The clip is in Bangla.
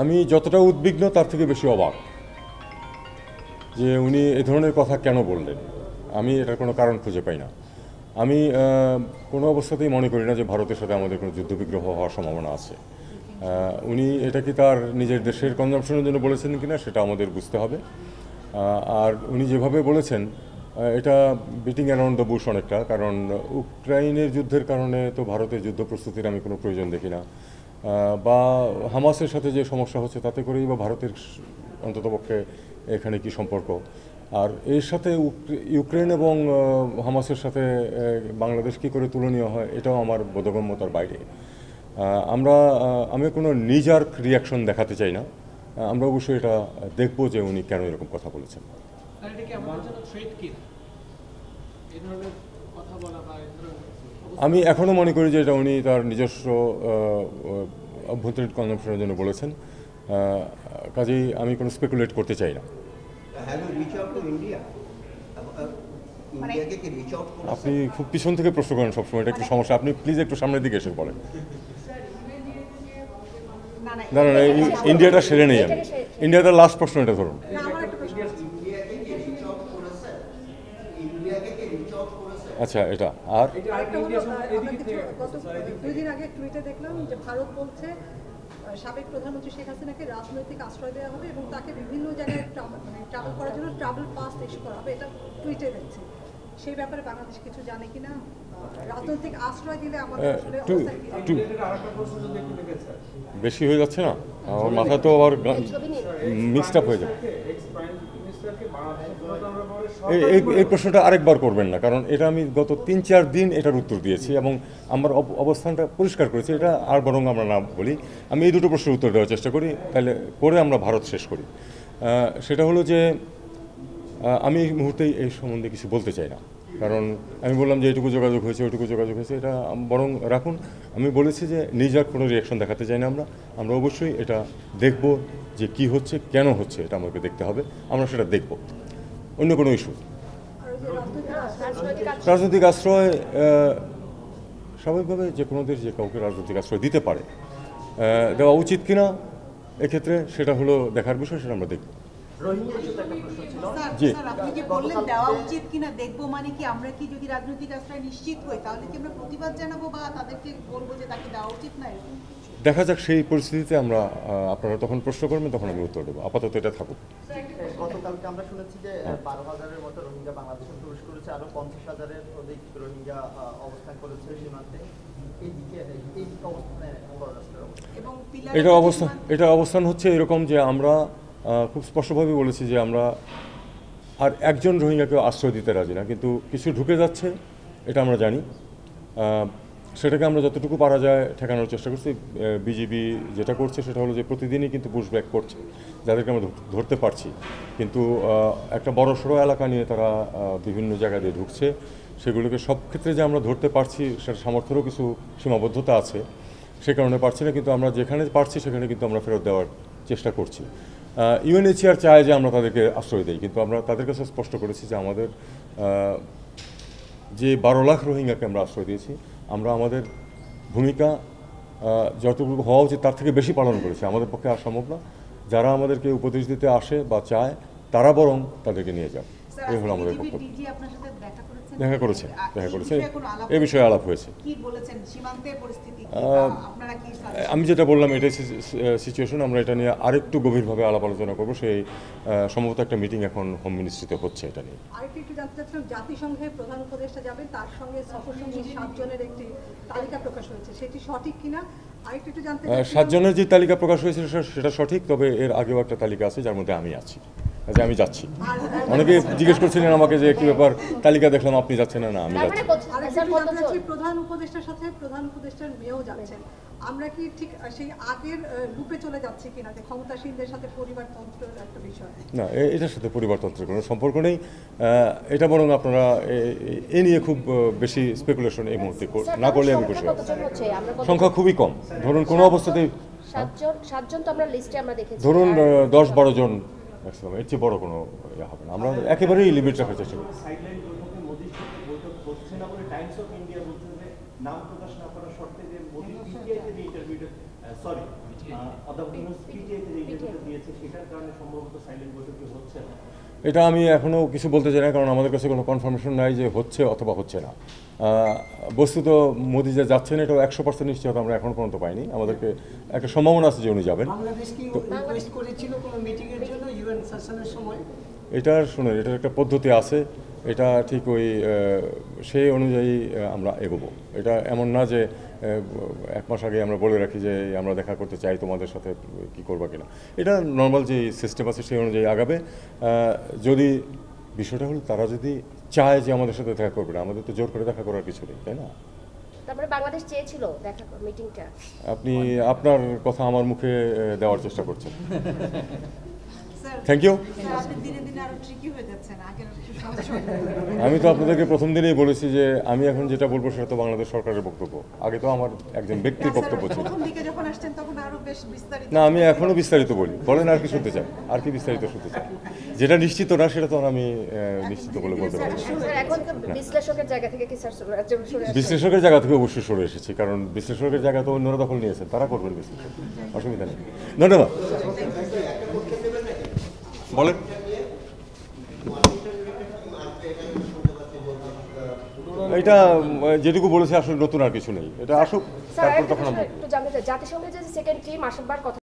আমি যতটা উদ্বিগ্ন তার থেকে বেশি অবাক যে উনি এ ধরনের কথা কেন বললেন। আমি এটার কোনো কারণ খুঁজে পাই না। আমি কোনো অবস্থাতেই মনে করি না যে ভারতের সাথে আমাদের কোনো যুদ্ধবিগ্রহ হওয়ার সম্ভাবনা আছে। উনি এটা কি তার নিজের দেশের কনজাম্পশনের জন্য বলেছেন কিনা সেটা আমাদের বুঝতে হবে। আর উনি যেভাবে বলেছেন এটা বিটিং অ্যারাউন্ড দ্য বুশ অনেকটা, কারণ ইউক্রাইনের যুদ্ধের কারণে তো ভারতের যুদ্ধ প্রস্তুতির আমি কোনো প্রয়োজন দেখি না, বা হামাসের সাথে যে সমস্যা হচ্ছে তাতে করেই বা ভারতের অন্ততপক্ষে এখানে কি সম্পর্ক। আর এর সাথে ইউক্রেন এবং হামাসের সাথে বাংলাদেশ কী করে তুলনীয় হয় এটাও আমার বোধগম্যতার বাইরে। আমি কোনো নিজার্ক রিয়াকশন দেখাতে চাই না। আমরা অবশ্যই এটা দেখব যে উনি কেন এরকম কথা বলেছেন। আমি এখনও মনে করি যে এটা উনি তার নিজস্ব অভ্যন্তরীণ কনজাম্পশনের জন্য বলেছেন, কাজেই আমি কোনো স্পেকুলেট করতে চাই না। আপনি খুব পিছন থেকে প্রশ্ন করেন সবসময়, এটা একটু সমস্যা। আপনি প্লিজ একটু সামনের দিকে এসে বলেন। না না, ইন্ডিয়াটা সেরে নেই আমি। ইন্ডিয়াটার লাস্ট প্রশ্ন এটা ধরুন। আচ্ছা, এটা আর দুদিন আগে টুইটে দেখলাম যে ভারত বলছে সাবেক প্রধানমন্ত্রী শেখ হাসিনাকে রাজনৈতিক আশ্রয় দেওয়া হবে এবং তাকে বিভিন্ন জায়গায় ট্রাভেল করার জন্য ট্রাভেল পাস ইস্যু করা হবে। এটা টুইটে দেখছি, সেই ব্যাপারে বাংলাদেশ কিছু জানে কিনা? রাজনৈতিক আশ্রয় দিলে আমাদের বেশি হয়ে যাচ্ছে না? আমার মাথা তো আবার মিক্সড আপ হয়ে যাবে। এই প্রশ্নটা আরেকবার করবেন না, কারণ এটা আমি গত ৩-৪ দিন এটার উত্তর দিয়েছি এবং আমার অবস্থানটা পরিষ্কার করেছি। এটা আর বরং আমরা না বলি, আমি এই দুটো প্রশ্নের উত্তর দেওয়ার চেষ্টা করি, তাহলে করে আমরা ভারত শেষ করি। সেটা হলো যে আমি এই মুহূর্তেই এই সম্বন্ধে কিছু বলতে চাই না, কারণ আমি বললাম যে এইটুকু যোগাযোগ হয়েছে, ওইটুকু যোগাযোগ হয়েছে, এটা বরং রাখুন। আমি বলেছি যে নিজের কোনো রিয়াকশন দেখাতে চাই না। আমরা অবশ্যই এটা দেখব যে কি হচ্ছে, কেন হচ্ছে, এটা আমাকে দেখতে হবে। আমরা সেটা দেখব। অন্য কোনো ইস্যু, রাজনৈতিক আশ্রয় স্বাভাবিকভাবে যে কোনো দেশ যে কাউকে রাজনৈতিক আশ্রয় দিতে পারে, দেওয়া উচিত কিনা এক্ষেত্রে সেটা হলো দেখার বিষয়, সেটা আমরা দেখব। আপনি যে বললেন দেওয়া উচিত কিনা দেখবো, মানে কি আমরা কি যদি রাজনৈতিক আশ্রয় নিশ্চিত হই তাহলে কি আমরা প্রতিবাদ জানাবো বা তাদেরকে বলবো যে তাকে দেওয়া উচিত না? দেখা যাক সেই পরিস্থিতিতে আমরা, আপনারা তখন প্রশ্ন করবেন, তখন আমি উত্তর দেবো। আপাতত এটা থাকুক। গতকালকে আমরা শুনেছি যে 12,000-এর মতো রোহিঙ্গা বাংলাদেশে প্রবেশ করেছে, আরো 50,000-এর অধিক রোহিঙ্গা অবস্থান করেছে সীমান্তে। এটা অবস্থান হচ্ছে এরকম যে আমরা খুব স্পষ্টভাবে বলেছি যে আমরা আর একজন রোহিঙ্গাকে আশ্রয় দিতে রাজি না, কিন্তু কিছু ঢুকে যাচ্ছে এটা আমরা জানি। সেটাকে আমরা যতটুকু পারা যায় ঠেকানোর চেষ্টা করছি। বিজিবি যেটা করছে সেটা হলো যে প্রতিদিনই কিন্তু পুশব্যাক করছে, যাদেরকে আমরা ধরতে পারছি, কিন্তু একটা বড়সড় এলাকা নিয়ে তারা বিভিন্ন জায়গা দিয়ে ঢুকছে। সেগুলোকে সব ক্ষেত্রে যে আমরা ধরতে পারছি সেটা সামর্থ্যেরও কিছু সীমাবদ্ধতা আছে, সে কারণে পারছি না, কিন্তু আমরা যেখানে পারছি সেখানে কিন্তু আমরা ফেরত দেওয়ার চেষ্টা করছি। ইউএনএইচসিআর চায় যে আমরা তাদেরকে আশ্রয় দিই, কিন্তু আমরা তাদের কাছে স্পষ্ট করেছি যে আমাদের যে 12 লাখ রোহিঙ্গাকে আমরা আশ্রয় দিয়েছি, আমরা আমাদের ভূমিকা যতটুকু হওয়া উচিত তার থেকে বেশি পালন করেছি। আমাদের পক্ষে আর সম্ভব না। যারা আমাদেরকে উপদেশ দিতে আসে বা চায় তারা বরং তাদেরকে নিয়ে যাক, এই হলো আমাদের বক্তব্য। দেখা করেছে এ বিষয়ে আলাপ হয়েছে। আমি যেটা বললাম এটাই সিচুয়েশন। আমরা এটা নিয়ে আরেকটু গভীরভাবে আলাপ আলোচনা করবো। সেই সম্ভবত একটা মিটিং এখন হোম মিনিস্ট্রিতে হচ্ছে এটা নিয়ে। আরেকটু একটু জানতে চাচ্ছিলাম, জাতিসংঘের প্রধান উপদেষ্টা যাবেন, তার সঙ্গে সফরসঙ্গী 7 জনের একটি তালিকা প্রকাশ হয়েছে, সেটি সঠিক কিনা আরেকটু একটু জানতে চাচ্ছিলাম। 7 জনের যে তালিকা প্রকাশ হয়েছে সেটা সঠিক, তবে এর আগেও একটা তালিকা আছে যার মধ্যে আমি আছি, যে আমি যাচ্ছি। অনেকে জিজ্ঞেস করছিলেন আমাকে যে কি ব্যাপার, তালিকা দেখলাম আপনি যাচ্ছেন না? আমি যাচ্ছি। প্রধান উপদেষ্টার সাথে প্রধান উপদেষ্টার মেয়েও যাচ্ছেন, আমরা কি ঠিক সেই আগের রূপে চলে যাচ্ছি কিনা, যে ক্ষমতাসীনদের সাথে পরিবারতন্ত্রের একটা বিষয়? না, এটার সাথে পরিবারতন্ত্রের কোনো সম্পর্ক নেই। এটা বরং আপনারা এ নিয়ে খুব বেশি স্পেকুলেশন এই মুহূর্তে না করলে আমি খুশি হব। সংখ্যা খুবই কম, ধরুন কোনো অবস্থাতেই 7 জন তো আমরা লিস্টে আমরা দেখেছি, ধরুন 10-12 জন ম্যাক্সিমাম, এর চেয়ে বড় কোনো ইয়ে হবে না। আমরা একেবারেই লিমিট রাখার চেষ্টা করি। অধ্যাপক ইউনূস পিটিআইতে যে ইন্টারভিউটা দিয়েছে সেটার কারণে সম্ভবত সাইলেন্ট বৈঠকটি হচ্ছে না। এটা আমি এখনও কিছু বলতে চাই না, কারণ আমাদের কাছে কোনো কনফার্মেশন নাই যে হচ্ছে অথবা হচ্ছে না। বস্তুত মোদি যে যাচ্ছেন এটাও 100% নিশ্চিত আমরা এখন পর্যন্ত পাইনি। আমাদেরকে একটা সম্ভাবনা আছে যে উনি যাবেন। বাংলাদেশ কি রিকোয়েস্ট করেছিল কোনো মিটিংয়ের জন্য ইউএন সেশনের সময়? এটার শুনুন, এটার একটা পদ্ধতি আছে, এটা ঠিক ওই সেই অনুযায়ী আমরা এগোবো। এটা এমন না যে 1 মাস আগে আমরা বলে রাখি যে আমরা দেখা করতে চাই তোমাদের সাথে, কি করবা কিনা। এটা নর্মাল যে সিস্টেম আছে সেই অনুযায়ী আগাবে। যদি বিষয়টা হলো তারা যদি চায় যে আমাদের সাথে দেখা করবে না, আমাদের তো জোর করে দেখা করার কিছু নেই, তাই না? তারপরে বাংলাদেশ চেয়েছিল দেখা মিটিংটা। আপনি আপনার কথা আমার মুখে দেওয়ার চেষ্টা করছেন। Sir thank you. স্যার, আপনি দিনে দিনে আরো ট্রিকি হয়ে যাচ্ছেন, আগের একটু সহজ হয়ে আমি তো আপনাদেরকে প্রথম দিনেই বলেছি যে আমি এখন যেটা বলবো সেটা তো বাংলাদেশ সরকারের বক্তব্য, আগে তো আমার একজন ব্যক্তির বক্তব্য ছিল। প্রথম দিকে যখন আসছেন তখন আরো বেশ বিস্তারিত। না, আমি এখনো বিস্তারিত বলি। বলেন আর কি শুনতে চান, আর কি বিস্তারিত শুনতে চান? যেটা নিশ্চিত না সেটা তো আর আমি নিশ্চিত বলে বলতে পারি না। স্যার এখন তো বিশ্লেষকের জায়গা থেকে কি স্যার সরে আসছে? বিশ্লেষকের জায়গা থেকে অবশ্যই সরে এসেছি, কারণ বিশ্লেষকের জায়গা তো অন্যরা দখল নিয়েছেন, তারা করবেন বিশ্লেষণ, অসুবিধা নেই। ধন্যবাদ। বলেন। এটা যেটুকু বলেছে আসলে নতুন আর কিছু নেই, এটা আসুক স্যার তারপর একটা তখন আমরা বিষয় একটু জানতে চাই, জাতিসংঘের যে সেকেন্ড টিম আসবার কথা